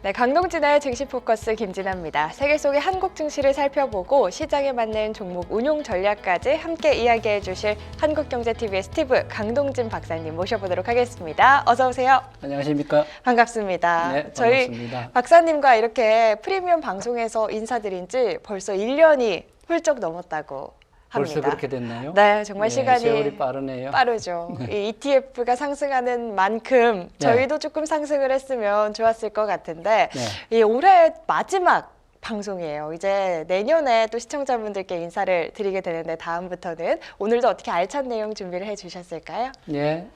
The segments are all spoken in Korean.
네, 강동진의 증시 포커스 김진아입니다. 세계 속의 한국 증시를 살펴보고 시장에 맞는 종목 운용 전략까지 함께 이야기해 주실 한국경제TV의 스티브 강동진 박사님 모셔보도록 하겠습니다. 어서 오세요. 안녕하십니까? 반갑습니다. 네, 저희 반갑습니다. 박사님과 이렇게 프리미엄 방송에서 인사드린 지 벌써 1년이 훌쩍 넘었다고 합니다. 벌써 그렇게 됐나요? 네, 정말 네, 시간이 세월이 빠르네요. 빠르죠. 이 ETF가 상승하는 만큼 저희도 조금 상승을 했으면 좋았을 것 같은데 이 올해 마지막 방송이에요. 이제 내년에 또 시청자분들께 인사를 드리게 되는데 다음부터는 오늘도 어떻게 알찬 내용 준비를 해주셨을까요? 예,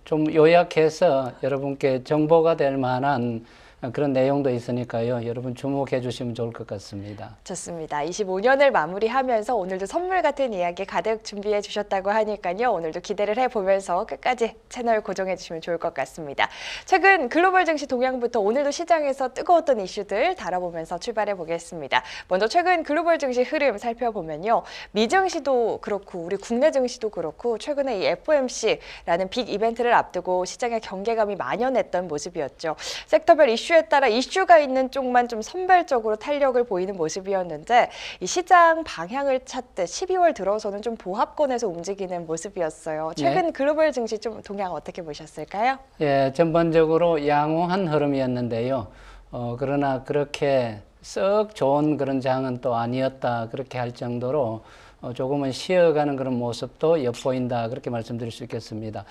좀 요약해서 여러분께 정보가 될 만한 그런 내용도 있으니까요. 여러분 주목해 주시면 좋을 것 같습니다. 좋습니다. 25년을 마무리하면서 오늘도 선물 같은 이야기 가득 준비해 주셨다고 하니까요. 오늘도 기대를 해보면서 끝까지 채널 고정해 주시면 좋을 것 같습니다. 최근 글로벌 증시 동향부터 오늘도 시장에서 뜨거웠던 이슈들 다뤄보면서 출발해 보겠습니다. 먼저 최근 글로벌 증시 흐름 살펴보면요. 미증시도 그렇고 우리 국내 증시도 그렇고 최근에 이 FOMC라는 빅 이벤트를 앞두고 시장의 경계감이 만연했던 모습이었죠. 섹터별 이슈에 따라 이슈가 있는 쪽만 좀 선별적으로 탄력을 보이는 모습이었는데 이 시장 방향을 찾듯 12월 들어서는 좀 보합권에서 움직이는 모습이었어요. 최근 글로벌 증시 좀 동향 어떻게 보셨을까요? 예, 전반적으로 양호한 흐름이었는데요. 그러나 그렇게 썩 좋은 그런 장은 또 아니었다 그렇게 할 정도로 조금은 쉬어가는 그런 모습도 엿보인다 그렇게 말씀드릴 수 있겠습니다.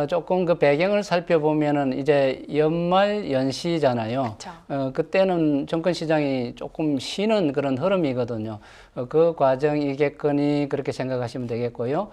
조금 그 배경을 살펴보면은 이제 연말 연시잖아요. 그때는 정권 시장이 조금 쉬는 그런 흐름이거든요. 그 과정이겠거니 그렇게 생각하시면 되겠고요.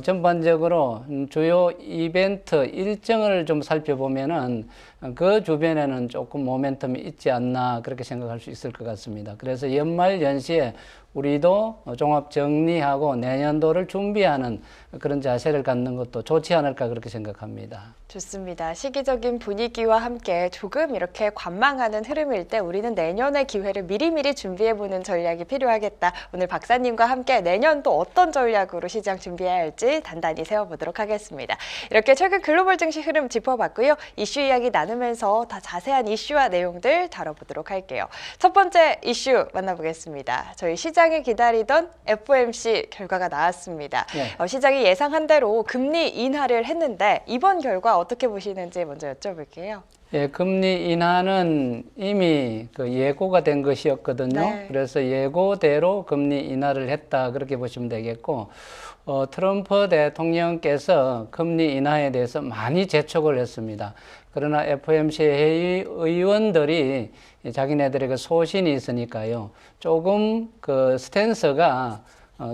전반적으로 주요 이벤트 일정을 좀 살펴보면은 그 주변에는 조금 모멘텀이 있지 않나 그렇게 생각할 수 있을 것 같습니다. 그래서 연말 연시에 우리도 종합 정리하고 내년도를 준비하는 그런 자세를 갖는 것도 좋지 않을까 그렇게 생각합니다. 좋습니다. 시기적인 분위기와 함께 조금 이렇게 관망하는 흐름일 때 우리는 내년의 기회를 미리미리 준비해보는 전략이 필요하겠다. 오늘 박사님과 함께 내년 또 어떤 전략으로 시장 준비해야 할지 단단히 세워보도록 하겠습니다. 이렇게 최근 글로벌 증시 흐름 짚어봤고요. 이슈 이야기 나누면서 더 자세한 이슈와 내용들 다뤄보도록 할게요. 첫 번째 이슈 만나보겠습니다. 저희 시장이 기다리던 FOMC 결과가 나왔습니다. 시장이 예상한 대로 금리 인하를 했는데 이번 결과 어떻게 보시는지 먼저 여쭤볼게요. 예, 금리 인하는 이미 그 예고가 된 것이었거든요. 그래서 예고대로 금리 인하를 했다 그렇게 보시면 되겠고 트럼프 대통령께서 금리 인하에 대해서 많이 재촉을 했습니다. 그러나 FOMC 회의 의원들이 자기네들의 그 소신이 있으니까요. 조금 그 스탠스가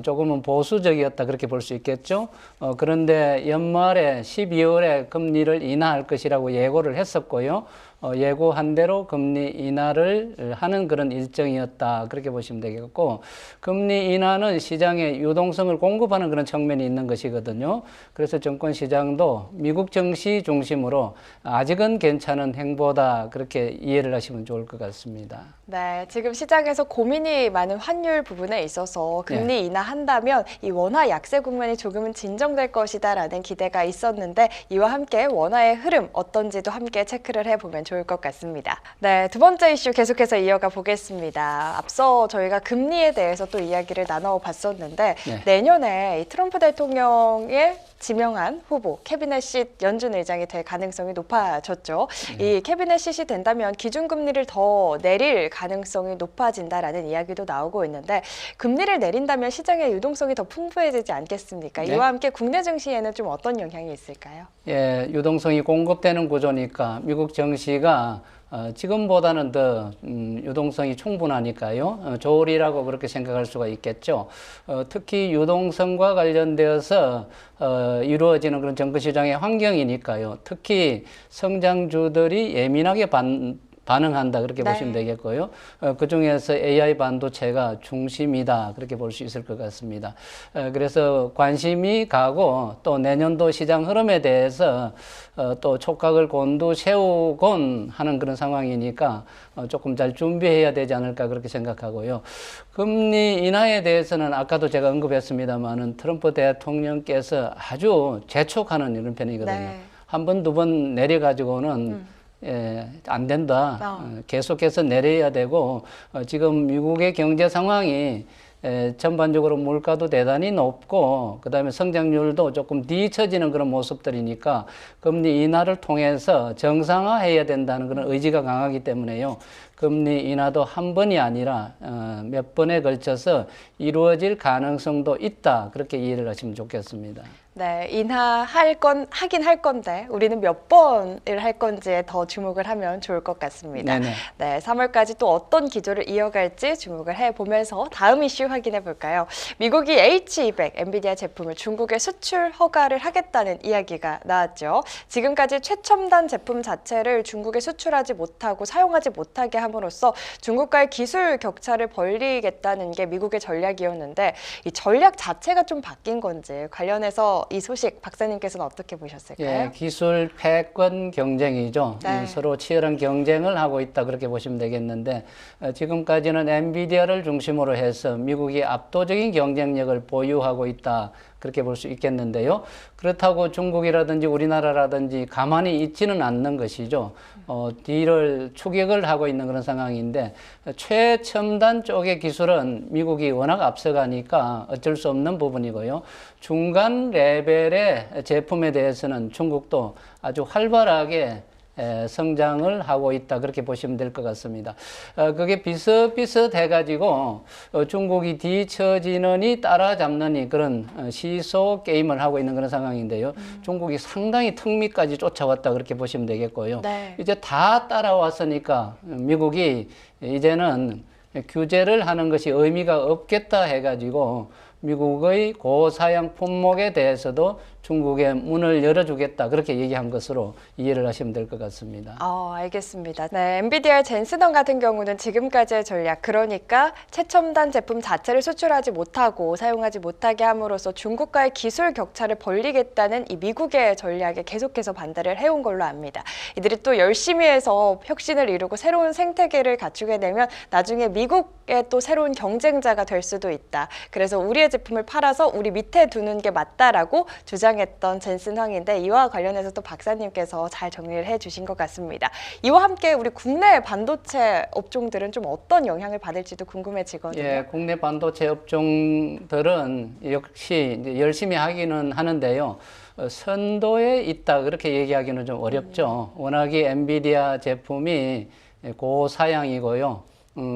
조금은 보수적이었다 그렇게 볼 수 있겠죠. 그런데 연말에 12월에 금리를 인하할 것이라고 예고를 했었고요. 예고한 대로 금리 인하를 하는 그런 일정이었다 그렇게 보시면 되겠고 금리 인하는 시장에 유동성을 공급하는 그런 측면이 있는 것이거든요. 그래서 정권 시장도 미국 증시 중심으로 아직은 괜찮은 행보다 그렇게 이해를 하시면 좋을 것 같습니다. 네, 지금 시장에서 고민이 많은 환율 부분에 있어서 금리 인하한다면 이 원화 약세 국면이 조금은 진정될 것이다라는 기대가 있었는데 이와 함께 원화의 흐름 어떤지도 함께 체크를 해보면 좋을 것 같습니다. 네, 두 번째 이슈 계속해서 이어가 보겠습니다. 앞서 저희가 금리에 대해서 또 이야기를 나눠봤었는데 내년에 이 트럼프 대통령의 지명한 후보 캐비넷 쉿 연준 의장이 될 가능성이 높아졌죠. 이 캐비넷 쉿이 된다면 기준금리를 더 내릴 가능성이 높아진다라는 이야기도 나오고 있는데 금리를 내린다면 시장의 유동성이 더 풍부해지지 않겠습니까? 이와 함께 국내 증시에는 좀 어떤 영향이 있을까요? 예, 유동성이 공급되는 구조니까 미국 증시가 지금보다는 더 유동성이 충분하니까요. 좋으리라고 그렇게 생각할 수가 있겠죠. 특히 유동성과 관련되어서 이루어지는 그런 정부시장의 환경이니까요. 특히 성장주들이 예민하게 반응한다 그렇게 보시면 되겠고요. 그중에서 AI 반도체가 중심이다 그렇게 볼 수 있을 것 같습니다. 그래서 관심이 가고 또 내년도 시장 흐름에 대해서 또 촉각을 곤두세우곤 하는 그런 상황이니까 조금 잘 준비해야 되지 않을까 그렇게 생각하고요. 금리 인하에 대해서는 아까도 제가 언급했습니다마는 트럼프 대통령께서 아주 재촉하는 이런 편이거든요. 한 번, 두 번 내려가지고는 안 된다. 계속해서 내려야 되고 지금 미국의 경제 상황이 전반적으로 물가도 대단히 높고 그다음에 성장률도 조금 뒤처지는 그런 모습들이니까 금리 인하를 통해서 정상화해야 된다는 그런 의지가 강하기 때문에요. 금리 인하도 한 번이 아니라 몇 번에 걸쳐서 이루어질 가능성도 있다. 그렇게 이해를 하시면 좋겠습니다. 네, 하긴 할 건데 우리는 몇 번을 할 건지에 더 주목을 하면 좋을 것 같습니다. 네네. 네, 3월까지 또 어떤 기조를 이어갈지 주목을 해보면서 다음 이슈 확인해 볼까요? 미국이 H200 엔비디아 제품을 중국에 수출 허가를 하겠다는 이야기가 나왔죠. 지금까지 최첨단 제품 자체를 중국에 수출하지 못하고 사용하지 못하게 함으로써 중국과의 기술 격차를 벌리겠다는 게 미국의 전략이었는데 이 전략 자체가 좀 바뀐 건지 관련해서 이 소식 박사님께서는 어떻게 보셨을까요? 예, 기술 패권 경쟁이죠. 네. 서로 치열한 경쟁을 하고 있다 그렇게 보시면 되겠는데 지금까지는 엔비디아를 중심으로 해서 미국이 압도적인 경쟁력을 보유하고 있다 그렇게 볼 수 있겠는데요. 그렇다고 중국이라든지 우리나라라든지 가만히 있지는 않는 것이죠. 뒤를 추격을 하고 있는 그런 상황인데 최첨단 쪽의 기술은 미국이 워낙 앞서가니까 어쩔 수 없는 부분이고요. 중간 레벨의 제품에 대해서는 중국도 아주 활발하게 성장을 하고 있다 그렇게 보시면 될 것 같습니다. 그게 비슷비슷해 가지고 중국이 뒤처지느니 따라잡느니 그런 시소 게임을 하고 있는 그런 상황인데요. 중국이 상당히 턱밑까지 쫓아왔다 그렇게 보시면 되겠고요. 네. 이제 다 따라왔으니까 미국이 이제는 규제를 하는 것이 의미가 없겠다 해가지고 미국의 고사양 품목에 대해서도 중국에 문을 열어주겠다 그렇게 얘기한 것으로 이해를 하시면 될 것 같습니다. 알겠습니다. 네, 엔비디아 젠슨원 같은 경우는 지금까지의 전략, 그러니까 최첨단 제품 자체를 수출하지 못하고 사용하지 못하게 함으로써 중국과의 기술 격차를 벌리겠다는 이 미국의 전략에 계속해서 반대를 해온 걸로 압니다. 이들이 또 열심히 해서 혁신을 이루고 새로운 생태계를 갖추게 되면 나중에 미국의 또 새로운 경쟁자가 될 수도 있다. 그래서 우리의 제품을 팔아서 우리 밑에 두는 게 맞다라고 주장했던 젠슨 황인데 이와 관련해서 또 박사님께서 잘 정리를 해주신 것 같습니다. 이와 함께 우리 국내 반도체 업종들은 좀 어떤 영향을 받을지도 궁금해지거든요. 예, 국내 반도체 업종들은 역시 이제 열심히 하기는 하는데요. 선도에 있다 그렇게 얘기하기는 좀 어렵죠. 워낙에 엔비디아 제품이 고사양이고요.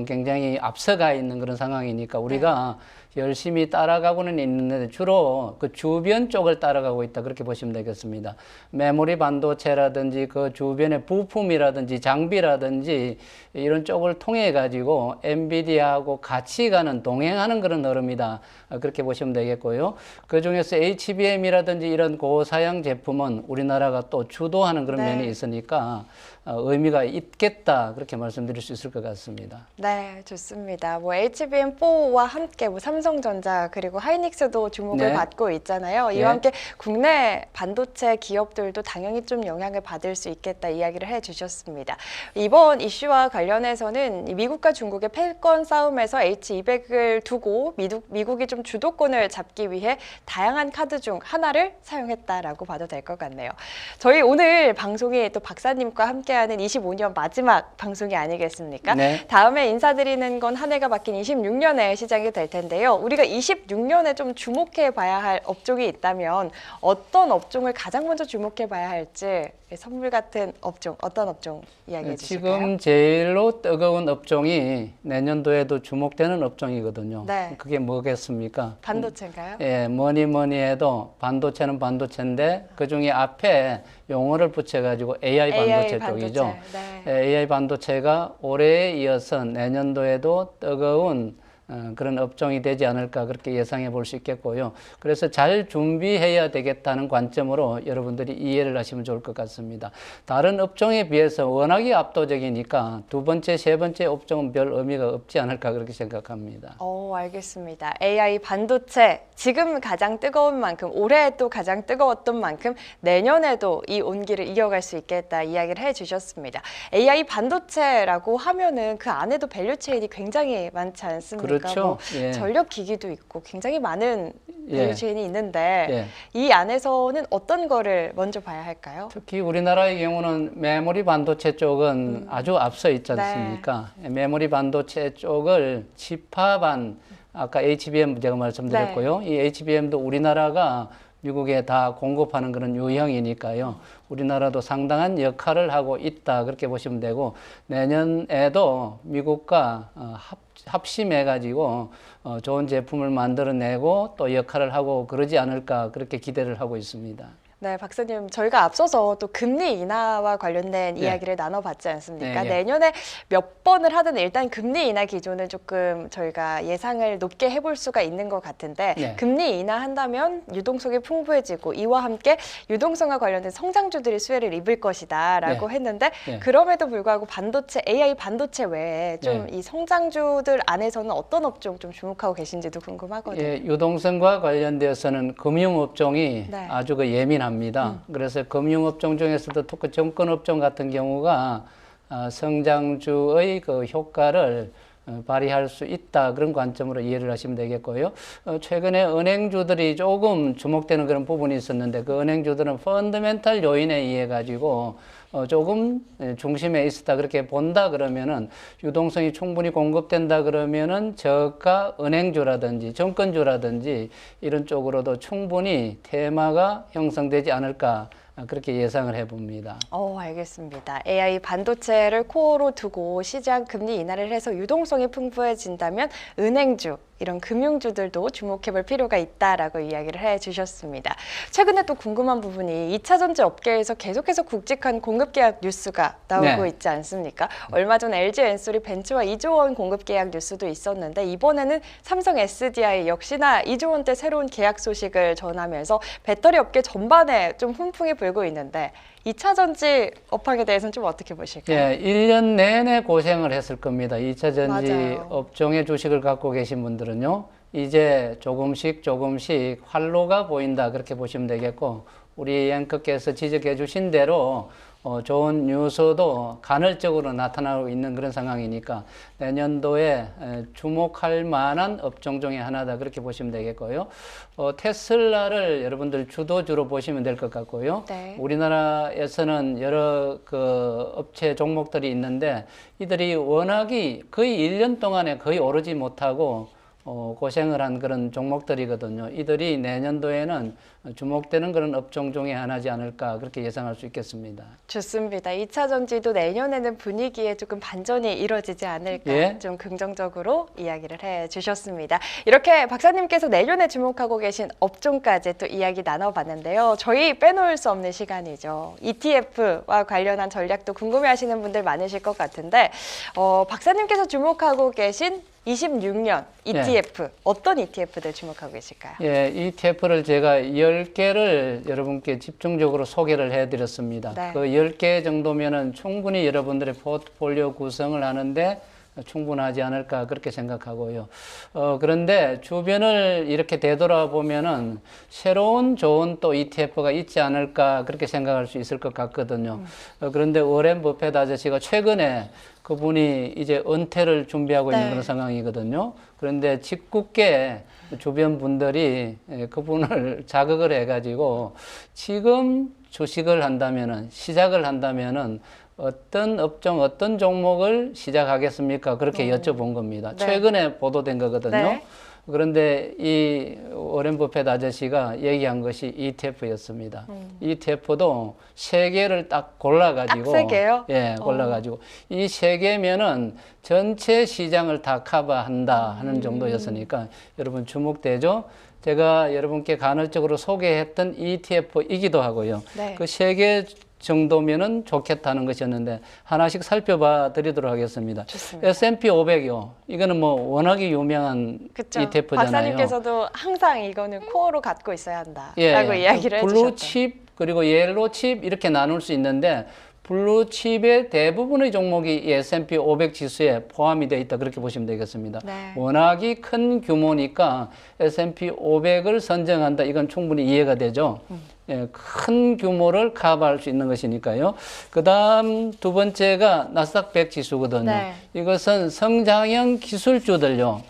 굉장히 앞서가 있는 그런 상황이니까 우리가 열심히 따라가고는 있는데 주로 그 주변 쪽을 따라가고 있다 그렇게 보시면 되겠습니다. 메모리 반도체라든지 그 주변의 부품이라든지 장비라든지 이런 쪽을 통해 가지고 엔비디아하고 같이 가는 동행하는 그런 흐름이다 그렇게 보시면 되겠고요. 그 중에서 HBM이라든지 이런 고사양 제품은 우리나라가 또 주도하는 그런 면이 있으니까 의미가 있겠다 그렇게 말씀드릴 수 있을 것 같습니다. 네, 좋습니다. HBM4와 함께 삼성전자 그리고 하이닉스도 주목을 받고 있잖아요. 이와 함께 국내 반도체 기업들도 당연히 좀 영향을 받을 수 있겠다 이야기를 해주셨습니다. 이번 이슈와 관련해서는 미국과 중국의 패권 싸움에서 H200을 두고 미국이 좀 주도권을 잡기 위해 다양한 카드 중 하나를 사용했다라고 봐도 될 것 같네요. 저희 오늘 방송이 또 박사님과 함께하는 25년 마지막 방송이 아니겠습니까? 다음에 인사드리는 건 한 해가 바뀐 26년에 시작이 될 텐데요. 우리가 26년에 좀 주목해 봐야 할 업종이 있다면 어떤 업종을 가장 먼저 주목해 봐야 할지 선물 같은 업종, 어떤 업종 이야기해 주실까요? 지금 제일로 뜨거운 업종이 내년도에도 주목되는 업종이거든요. 그게 뭐겠습니까? 반도체인가요? 예, 뭐니 해도 반도체는 반도체인데 그중에 앞에 용어를 붙여가지고 AI 반도체 쪽이죠. AI 반도체가 올해에 이어서 내년도에도 뜨거운 그런 업종이 되지 않을까 그렇게 예상해 볼 수 있겠고요. 그래서 잘 준비해야 되겠다는 관점으로 여러분들이 이해를 하시면 좋을 것 같습니다. 다른 업종에 비해서 워낙에 압도적이니까 두 번째, 세 번째 업종은 별 의미가 없지 않을까 그렇게 생각합니다. 알겠습니다. AI 반도체 지금 가장 뜨거운 만큼 올해 또 가장 뜨거웠던 만큼 내년에도 이 온기를 이어갈 수 있겠다 이야기를 해주셨습니다. AI 반도체라고 하면은 그 안에도 밸류체인이 굉장히 많지 않습니까? 않습니까? 그렇죠. 예. 전력 기기도 있고 굉장히 많은 예. 밸류체인이 있는데 예. 이 안에서는 어떤 거를 먼저 봐야 할까요? 특히 우리나라의 경우는 메모리 반도체 쪽은 아주 앞서 있지 않습니까? 메모리 반도체 쪽을 집합한 아까 HBM 제가 말씀드렸고요. 이 HBM도 우리나라가 미국에 다 공급하는 그런 유형이니까요. 우리나라도 상당한 역할을 하고 있다 그렇게 보시면 되고 내년에도 미국과 합심해가지고 좋은 제품을 만들어내고 또 역할을 하고 그러지 않을까 그렇게 기대를 하고 있습니다. 네, 박사님, 저희가 앞서서 또 금리 인하와 관련된 이야기를 나눠봤지 않습니까? 내년에 몇 번을 하든 일단 금리 인하 기조는 조금 저희가 예상을 높게 해볼 수가 있는 것 같은데 금리 인하한다면 유동성이 풍부해지고 이와 함께 유동성과 관련된 성장주들이 수혜를 입을 것이다 라고 했는데 그럼에도 불구하고 반도체, AI 반도체 외에 좀 이 성장주들 안에서는 어떤 업종 좀 주목하고 계신지도 궁금하거든요. 예, 유동성과 관련되어서는 금융업종이 아주 예민합니다. 그래서 금융업종 중에서도 특히 정권업종 같은 경우가 성장주의 그 효과를 발휘할 수 있다 그런 관점으로 이해를 하시면 되겠고요. 최근에 은행주들이 조금 주목되는 그런 부분이 있었는데 그 은행주들은 펀더멘탈 요인에 의해 가지고 조금 중심에 있었다 그렇게 본다 그러면은 유동성이 충분히 공급된다 그러면은 저가 은행주라든지 정권주라든지 이런 쪽으로도 충분히 테마가 형성되지 않을까 그렇게 예상을 해봅니다. 알겠습니다. AI 반도체를 코어로 두고 시장 금리 인하를 해서 유동성이 풍부해진다면 은행주, 이런 금융주들도 주목해볼 필요가 있다라고 이야기를 해주셨습니다. 최근에 또 궁금한 부분이 2차 전지 업계에서 계속해서 굵직한 공급 계약 뉴스가 나오고 있지 않습니까? 얼마 전 LG 엔솔이 벤츠와 2조 원 공급 계약 뉴스도 있었는데 이번에는 삼성 SDI 역시나 2조 원대 새로운 계약 소식을 전하면서 배터리 업계 전반에 좀 훈풍이 불고 있는데 2차 전지 업황에 대해서는 좀 어떻게 보실까요? 예, 1년 내내 고생을 했을 겁니다. 2차 전지 업종의 주식을 갖고 계신 분들은요. 이제 조금씩 활로가 보인다 그렇게 보시면 되겠고 우리 앵커께서 지적해 주신 대로 좋은 뉴스도 간헐적으로 나타나고 있는 그런 상황이니까 내년도에 주목할 만한 업종 중에 하나다 그렇게 보시면 되겠고요. 테슬라를 여러분들 주도주로 보시면 될 것 같고요. 우리나라에서는 여러 그 업체 종목들이 있는데 이들이 워낙이 거의 1년 동안에 거의 오르지 못하고 고생을 한 그런 종목들이거든요. 이들이 내년도에는 주목되는 그런 업종 중에 하나지 않을까 그렇게 예상할 수 있겠습니다. 좋습니다. 2차 전지도 내년에는 분위기에 조금 반전이 이루어지지 않을까 좀 긍정적으로 이야기를 해주셨습니다. 이렇게 박사님께서 내년에 주목하고 계신 업종까지 또 이야기 나눠봤는데요. 저희 빼놓을 수 없는 시간이죠. ETF와 관련한 전략도 궁금해하시는 분들 많으실 것 같은데 박사님께서 주목하고 계신 26년 ETF, 어떤 ETF들 주목하고 계실까요? 예, ETF를 제가 10개를 여러분께 집중적으로 소개를 해드렸습니다. 그 10개 정도면은 충분히 여러분들의 포트폴리오 구성을 하는데 충분하지 않을까 그렇게 생각하고요. 그런데 주변을 이렇게 되돌아보면은 새로운 좋은 또 ETF가 있지 않을까 그렇게 생각할 수 있을 것 같거든요. 그런데 워렌 버핏 아저씨가 최근에 그분이 이제 은퇴를 준비하고 있는 그런 상황이거든요. 그런데 직국계 주변 분들이 그분을 자극을 해가지고 지금 주식을 한다면은 시작을 한다면은 어떤 업종, 어떤 종목을 시작하겠습니까? 그렇게 여쭤본 겁니다. 최근에 보도된 거거든요. 그런데 이 워렌 버핏 아저씨가 얘기한 것이 ETF였습니다. ETF도 3개를 딱 골라가지고. 딱 3개요? 예, 골라가지고. 이 3개면은 전체 시장을 다 커버한다 하는 정도였으니까 여러분 주목되죠? 제가 여러분께 간헐적으로 소개했던 ETF이기도 하고요. 그 3개 정도면은 좋겠다는 것이었는데 하나씩 살펴봐 드리도록 하겠습니다. 좋습니다. S&P 500이요. 이거는 뭐 워낙에 유명한 ETF잖아요. 박사님께서도 항상 이거는 코어로 갖고 있어야 한다라고 이야기를 해주셨죠. 블루칩 그리고 옐로칩 이렇게 나눌 수 있는데 블루칩의 대부분의 종목이 이 S&P 500 지수에 포함이 되어 있다 그렇게 보시면 되겠습니다. 워낙이 큰 규모니까 S&P 500을 선정한다 이건 충분히 이해가 되죠. 예, 큰 규모를 커버할 수 있는 것이니까요. 그 다음 두 번째가 나스닥 100 지수거든요. 이것은 성장형 기술주들요.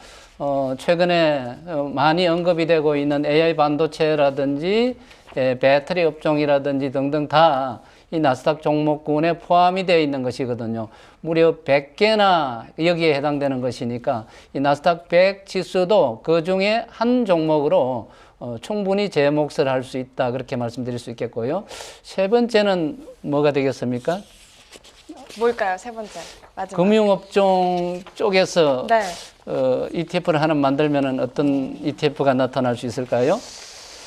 최근에 많이 언급이 되고 있는 AI 반도체라든지 배터리 업종이라든지 등등 다 이 나스닥 종목군에 포함이 되어 있는 것이거든요. 무려 100개나 여기에 해당되는 것이니까 이 나스닥 100 지수도 그 중에 한 종목으로 충분히 제 몫을 할 수 있다. 그렇게 말씀드릴 수 있겠고요. 세 번째는 뭐가 되겠습니까? 뭘까요? 세 번째. 마지막. 금융업종 쪽에서 네. ETF를 하나 만들면 어떤 ETF가 나타날 수 있을까요?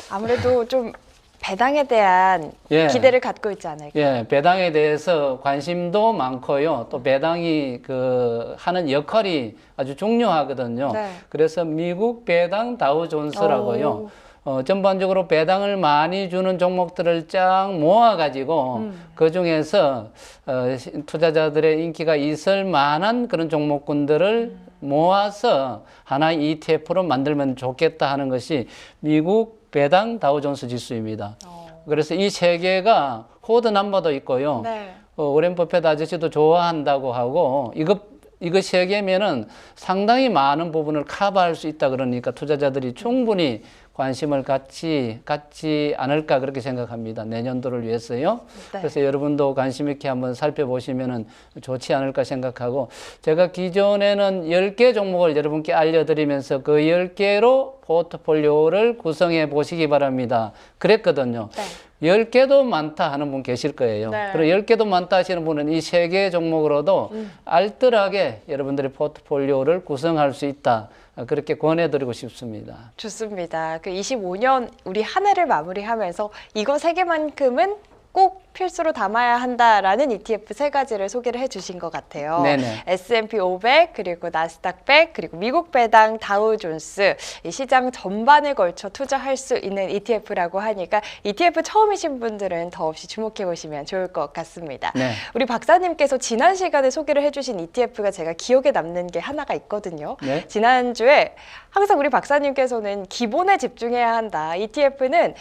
아무래도 좀 배당에 대한 예. 기대를 갖고 있지 않을까. 예, 배당에 대해서 관심도 많고요. 또 배당이 하는 역할이 아주 중요하거든요. 네. 그래서 미국 배당 다우존스라고요. 전반적으로 배당을 많이 주는 종목들을 쫙 모아가지고 그 중에서 투자자들의 인기가 있을 만한 그런 종목군들을 모아서 하나의 ETF로 만들면 좋겠다 하는 것이 미국 배당 다우존스 지수입니다. 그래서 이 세 개가 코드 넘버도 있고요. 네. 오렌 버핏 아저씨도 좋아한다고 하고 이거 세 개면은 상당히 많은 부분을 커버할 수 있다 그러니까 투자자들이 충분히 관심을 갖지 않을까 그렇게 생각합니다. 내년도를 위해서요. 네. 그래서 여러분도 관심 있게 한번 살펴보시면은 좋지 않을까 생각하고 제가 기존에는 10개 종목을 여러분께 알려드리면서 그 10개로 포트폴리오를 구성해 보시기 바랍니다. 그랬거든요. 네. 10개도 많다 하는 분 계실 거예요. 네. 그리고 10개도 많다 하시는 분은 이 3개 종목으로도 알뜰하게 여러분들의 포트폴리오를 구성할 수 있다. 그렇게 권해드리고 싶습니다. 좋습니다. 그 25년 우리 한 해를 마무리하면서 이거 세 개만큼은 꼭 필수로 담아야 한다라는 ETF 세 가지를 소개를 해주신 것 같아요. 네네. S&P 500 그리고 나스닥 100 그리고 미국 배당 다우존스 이 시장 전반에 걸쳐 투자할 수 있는 ETF라고 하니까 ETF 처음이신 분들은 더없이 주목해 보시면 좋을 것 같습니다. 네. 우리 박사님께서 지난 시간에 소개를 해주신 ETF가 제가 기억에 남는 게 하나가 있거든요. 네. 지난주에 항상 우리 박사님께서는 기본에 집중해야 한다. ETF는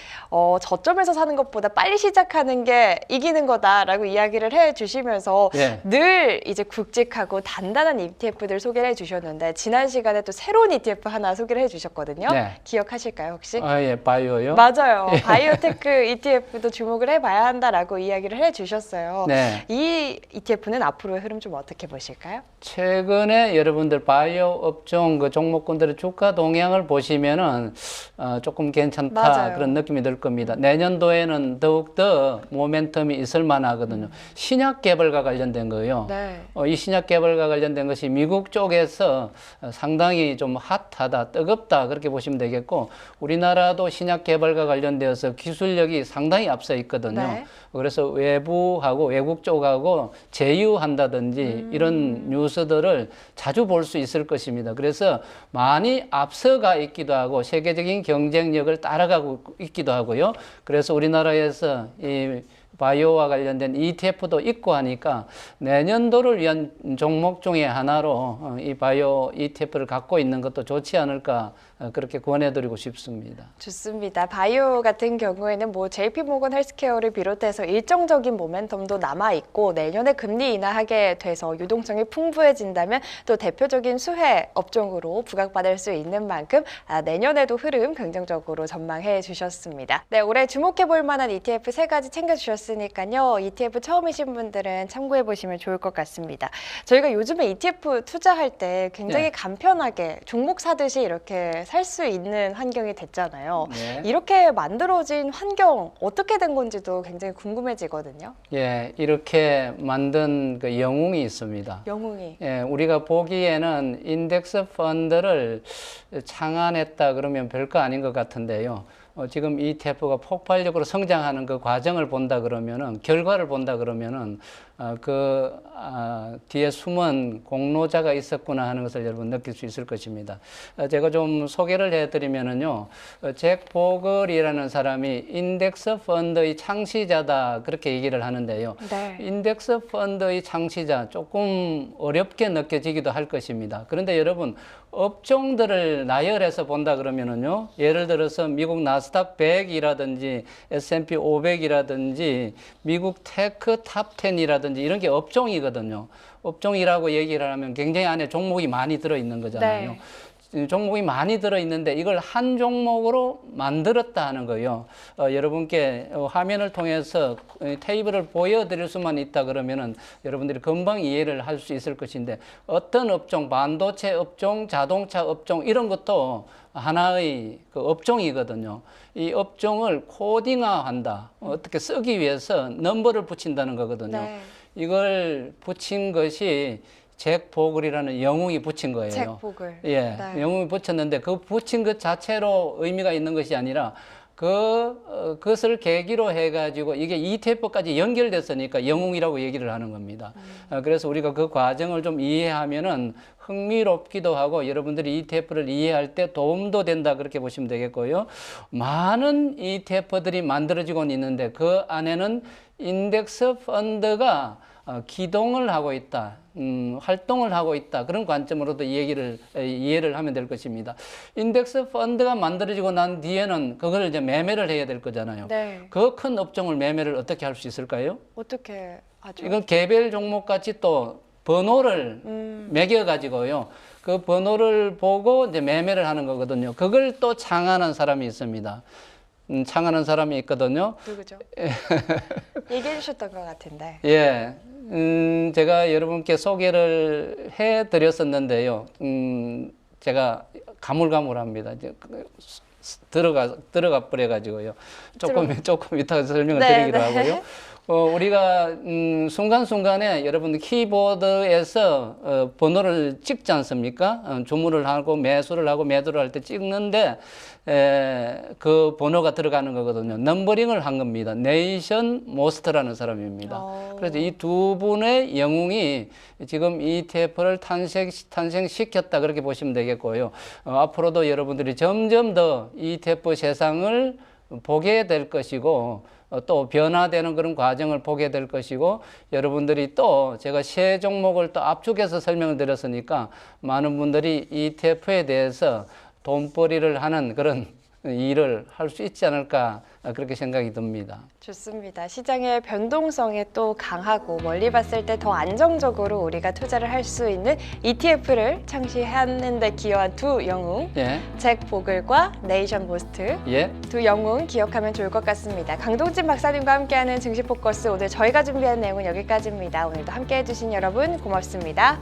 저점에서 사는 것보다 빨리 시작하는 게 이기는 거다라고 이야기를 해주시면서 예. 늘 이제 굵직하고 단단한 ETF들 소개를 해주셨는데 지난 시간에 또 새로운 ETF 하나 소개를 해주셨거든요. 네. 기억하실까요 혹시? 예, 바이오요? 맞아요. 바이오테크 ETF도 주목을 해봐야 한다라고 이야기를 해주셨어요. 네. 이 ETF는 앞으로의 흐름 좀 어떻게 보실까요? 최근에 여러분들 바이오 업종 그 종목군들의 주가 동향을 보시면은 조금 괜찮다 맞아요. 그런 느낌이 들 겁니다. 내년도에는 더욱더 모멘텀이 있을 만하거든요. 신약 개발과 관련된 거요. 네. 이 신약 개발과 관련된 것이 미국 쪽에서 상당히 좀 핫하다, 뜨겁다 그렇게 보시면 되겠고 우리나라도 신약 개발과 관련되어서 기술력이 상당히 앞서 있거든요. 네. 그래서 외부하고 외국 쪽하고 제휴한다든지 이런 뉴스들을 자주 볼 수 있을 것입니다. 그래서 많이 앞서가 있기도 하고 세계적인 경쟁력을 따라가고 있기도 하고요. 그래서 우리나라에서 이 바이오와 관련된 ETF도 있고 하니까 내년도를 위한 종목 중에 하나로 이 바이오 ETF를 갖고 있는 것도 좋지 않을까 그렇게 권해드리고 싶습니다. 좋습니다. 바이오 같은 경우에는 뭐 JP모건 헬스케어를 비롯해서 일정적인 모멘텀도 남아있고 내년에 금리 인하하게 돼서 유동성이 풍부해진다면 또 대표적인 수혜 업종으로 부각받을 수 있는 만큼 내년에도 흐름 긍정적으로 전망해 주셨습니다. 네, 올해 주목해 볼 만한 ETF 세 가지 챙겨주셨으니까요. ETF 처음이신 분들은 참고해 보시면 좋을 것 같습니다. 저희가 요즘에 ETF 투자할 때 굉장히 네. 간편하게 종목 사듯이 이렇게 살 수 있는 환경이 됐잖아요. 네. 이렇게 만들어진 환경 어떻게 된 건지도 굉장히 궁금해지거든요. 예, 이렇게 만든 그 영웅이 있습니다. 영웅이. 예, 우리가 보기에는 인덱스 펀드를 창안했다 그러면 별거 아닌 것 같은데요. 지금 ETF가 폭발적으로 성장하는 그 과정을 본다 그러면은 결과를 본다 그러면은 뒤에 숨은 공로자가 있었구나 하는 것을 여러분 느낄 수 있을 것입니다. 제가 좀 소개를 해드리면은요, 잭 보글이라는 사람이 인덱스 펀드의 창시자다 그렇게 얘기를 하는데요. 네. 인덱스 펀드의 창시자 조금 어렵게 느껴지기도 할 것입니다. 그런데 여러분 업종들을 나열해서 본다 그러면은요, 예를 들어서 미국 나스닥 100이라든지 S&P 500이라든지 미국 테크 탑 10이라든지 이런 게 업종이거든요. 업종이라고 얘기를 하면 굉장히 안에 종목이 많이 들어있는 거잖아요. 네. 종목이 많이 들어있는데 이걸 한 종목으로 만들었다 하는 거예요. 여러분께 화면을 통해서 테이블을 보여드릴 수만 있다 그러면은 여러분들이 금방 이해를 할 수 있을 것인데 어떤 업종, 반도체 업종, 자동차 업종 이런 것도 하나의 그 업종이거든요. 이 업종을 코딩화한다. 어떻게 쓰기 위해서 넘버를 붙인다는 거거든요. 네. 이걸 붙인 것이 잭 보글이라는 영웅이 붙인 거예요. 잭 보글. 예, 네. 영웅이 붙였는데 그 붙인 것 자체로 의미가 있는 것이 아니라 그것을 계기로 해가지고 이게 ETF까지 연결됐으니까 영웅이라고 얘기를 하는 겁니다. 그래서 우리가 그 과정을 좀 이해하면은 흥미롭기도 하고 여러분들이 ETF를 이해할 때 도움도 된다 그렇게 보시면 되겠고요. 많은 ETF들이 만들어지고 있는데 그 안에는 인덱스 펀드가 기동을 하고 있다, 활동을 하고 있다. 그런 관점으로도 이해를 하면 될 것입니다. 인덱스 펀드가 만들어지고 난 뒤에는 그걸 이제 매매를 해야 될 거잖아요. 네. 그 큰 업종을 매매를 어떻게 할 수 있을까요? 어떻게 하죠? 이건 개별 종목 같이 또 번호를 매겨가지고요. 그 번호를 보고 이제 매매를 하는 거거든요. 그걸 또 창안한 사람이 있습니다. 창안한 사람이 있거든요. 누구죠? 얘기해 주셨던 것 같은데. 예. 제가 여러분께 소개를 해 드렸었는데요. 제가 가물가물합니다. 이제 들어가 버려가지고요. 조금 이따가 설명을 네, 드리기로 네. 하고요. 우리가 순간순간에 여러분들 키보드에서 번호를 찍지 않습니까? 주문을 하고 매수를 하고 매도를 할 때 찍는데 그 번호가 들어가는 거거든요. 넘버링을 한 겁니다. 네이션 모스트라는 사람입니다. 그래서 이 두 분의 영웅이 지금 ETF를 탄생시켰다 그렇게 보시면 되겠고요. 앞으로도 여러분들이 점점 더 ETF 세상을 보게 될 것이고 또 변화되는 그런 과정을 보게 될 것이고 여러분들이 또 제가 세 종목을 또 압축해서 설명을 드렸으니까 많은 분들이 ETF에 대해서 돈벌이를 하는 그런 일을 할 수 있지 않을까 그렇게 생각이 듭니다. 좋습니다. 시장의 변동성에 또 강하고 멀리 봤을 때 더 안정적으로 우리가 투자를 할 수 있는 ETF를 창시하는 데 기여한 두 영웅, 예, 잭 보글과 네이션 모스트. 예. 두 영웅 기억하면 좋을 것 같습니다. 강동진 박사님과 함께하는 증시 포커스, 오늘 저희가 준비한 내용은 여기까지입니다. 오늘도 함께해 주신 여러분 고맙습니다.